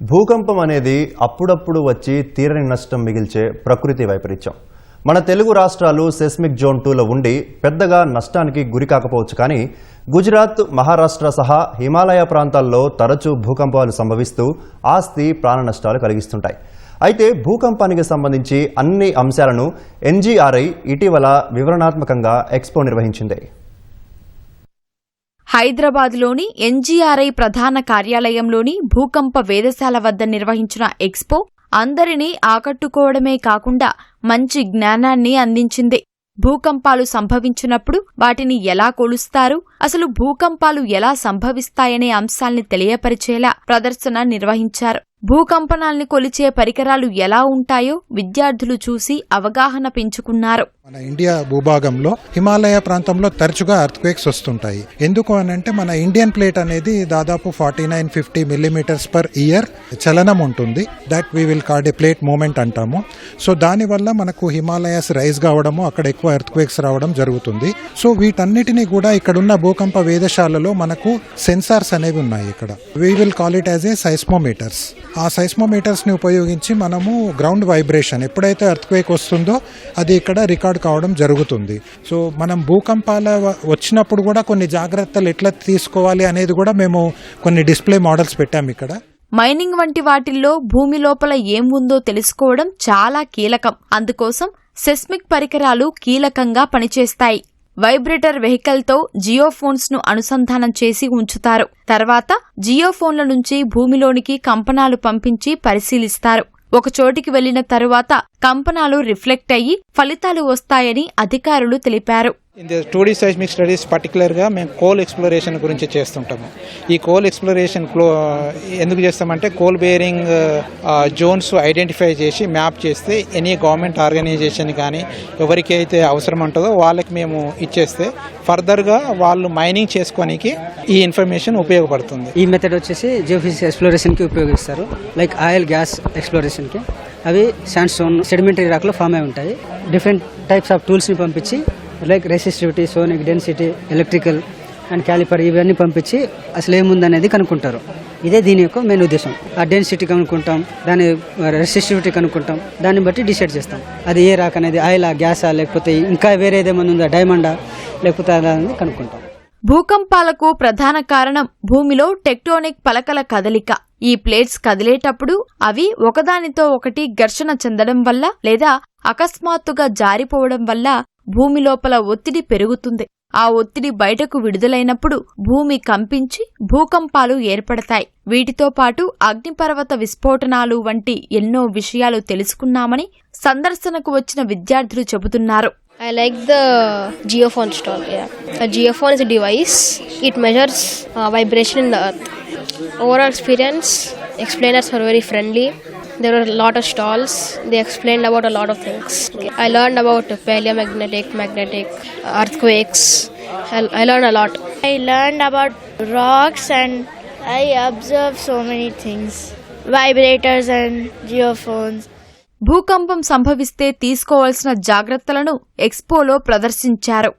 భూకంపం అనేది అప్పుడప్పుడు వచ్చి తీరని నష్టం మిగిల్చే ప్రకృతి వైపరీత్యం. మన తెలుగు రాష్ట్రాలు సెస్మిక్ జోన్ 2లో ఉండి పెద్దగా నష్టానికి గురి కాకపోవచ్చు, కానీ గుజరాత్, మహారాష్ట్ర సహా హిమాలయ ప్రాంతాల్లో తరచూ భూకంపాలు సంభవిస్తూ ఆస్తి, ప్రాణ నష్టాలు కలిగిస్తుంటాయి. అయితే భూకంపానికి సంబంధించి అన్ని అంశాలను ఎన్జీఆర్ఐ ఇటీవల వివరణాత్మకంగా ఎక్స్పో నిర్వహించింది. హైదరాబాద్లోని ఎన్జీఆర్ఐ ప్రధాన కార్యాలయంలోని భూకంప వేదశాల వద్ద నిర్వహించిన ఎక్స్పో అందరినీ ఆకట్టుకోవడమే కాకుండా మంచి జ్ఞానాన్ని అందించింది. భూకంపాలు సంభవించినప్పుడు వాటిని ఎలా కొలుస్తారు, అసలు భూకంపాలు ఎలా సంభవిస్తాయనే అంశాల్ని తెలియపరిచేలా ప్రదర్శన నిర్వహించారు. భూకంపనాల్ని కొలిచే పరికరాలు ఎలా ఉంటాయో విద్యార్థులు చూసి అవగాహన పెంచుకున్నారు. మన ఇండియా భూభాగంలో హిమాలయ ప్రాంతంలో తరచుగా ఎర్త్క్వేక్స్ వస్తుంటాయి. ఎందుకు అనంటే మన ఇండియన్ ప్లేట్ అనేది దాదాపు 49-50 మిల్లీమీటర్స్ పర్ ఇయర్ చలనం ఉంటుంది. That we will called a plate moment అంటాము. సో దానివల్ల మనకు హిమాలయాస్ రైజ్ కావడము, అక్కడ ఎక్కువ ఎర్త్క్వేక్స్ రావడం జరుగుతుంది. సో వీటన్నిటినీ కూడా ఇక్కడున్న భూకంప వేదశాలలో మనకు సెన్సార్స్ అనేవి ఉన్నాయి. ఇక్కడ we will call it as a seismometers. ఆ సైస్మోమీటర్స్ ని ఉపయోగించి మనము గ్రౌండ్ వైబ్రేషన్ ఎప్పుడైతే ఎర్త్క్వేక్ వస్తుందో అది ఇక్కడ రికార్డ్ కావడం జరుగుతుంది. సో మనం భూకంపాల వచ్చినప్పుడు కూడా కొన్ని జాగ్రత్తలు ఎట్లా తీసుకోవాలి అనేది కూడా మేము కొన్ని డిస్ప్లే మోడల్స్ పెట్టాము ఇక్కడ. మైనింగ్ వంటి వాటిల్లో భూమి లోపల ఏం ఉందో తెలుసుకోవడం చాలా కీలకం. అందుకోసం సెస్మిక్ పరికరాలు కీలకంగా పనిచేస్తాయి. వైబ్రేటర్ వెహికల్తో జియోఫోన్స్ ను అనుసంధానం చేసి ఉంచుతారు. తర్వాత జియోఫోన్ల నుంచి భూమిలోనికి కంపనాలు పంపించి పరిశీలిస్తారు. ఒక చోటికి వెళ్లిన తరువాత కంపనాలు రిఫ్లెక్ట్ అయ్యి ఫలితాలు వస్తాయని అధికారులు తెలిపారు. In the 2D seismic studies పర్టికులర్గా మేము కోల్ ఎక్స్ప్లోరేషన్ గురించి చేస్తుంటాము. ఈ కోల్ ఎక్స్ప్లోరేషన్ ఎందుకు చేస్తామంటే కోల్ బేరింగ్ జోన్స్ ఐడెంటిఫై చేసి మ్యాప్ చేస్తే ఎనీ గవర్నమెంట్ ఆర్గనైజేషన్ కానీ ఎవరికి అయితే అవసరం ఉంటుందో వాళ్ళకి మేము ఇచ్చేస్తే ఫర్దర్గా వాళ్ళు మైనింగ్ చేసుకోనికి ఈ ఇన్ఫర్మేషన్ ఉపయోగపడుతుంది. ఈ మెథడ్ వచ్చేసి జియోఫిజిక్స్ ఎక్స్ప్లోరేషన్కి ఉపయోగిస్తారు. లైక్ ఆయిల్, గ్యాస్ ఎక్స్ప్లోరేషన్కి. అవి శాండ్ స్టోన్, సెడిమెంటరీ రాక్లో ఫామ్ అయి ఉంటాయి. డిఫరెంట్ టైప్స్ ఆఫ్ టూల్స్ని పంపించి like resistivity, sonic, density, electrical and caliper ఇవన్నీ పంపించి అసలు ఏముందనేది కనుక్కుంటారు. ఇదే దీని యొక్క మెయిన్ ఉద్దేశం. ఆ డెన్సిటీ కనుక్కుంటాం, దాని రెసిస్టివిటీ కనుక్కుంటాం, దాన్ని బట్టి డిసైడ్ చేస్తాం అది ఏ రాక్ అనేది, ఆయిలా, గ్యాసా, లేకపోతే ఇంకా వేరేదేమన్నా ఉందా, డైమండా, లేకపోతే అనేది కనుక్కుంటాం. భూకంపాలకు ప్రధాన కారణం భూమిలో టెక్టోనిక్ పలకల కదలిక. ఈ ప్లేట్స్ కదిలేటప్పుడు అవి ఒకదానితో ఒకటి ఘర్షణ చెందడం వల్ల లేదా అకస్మాత్తుగా జారిపోవడం వల్ల భూమి లోపల ఒత్తిడి పెరుగుతుంది. ఆ ఒత్తిడి బయటకు విడుదలైనప్పుడు భూమి కంపించి భూకంపాలు ఏర్పడతాయి. వీటితో పాటు అగ్నిపర్వత విస్ఫోటనాలు వంటి ఎన్నో విషయాలు తెలుసుకున్నామని సందర్శనకు వచ్చిన విద్యార్థులు చెబుతున్నారు. I like the geophone stall. Yeah, a geophone is a device. It measures vibration in the earth. Overall experience, explainers were very friendly. There were a lot of stalls. They explained about a lot of things. I learned about paleomagnetic, magnetic, earthquakes. I learned a lot. I learned about rocks and I observed so many things. Vibrators and geophones. భూకంపం సంభవిస్తే తీసుకోవాల్సిన జాగ్రత్తలను ఎక్స్పోలో ప్రదర్శించారు.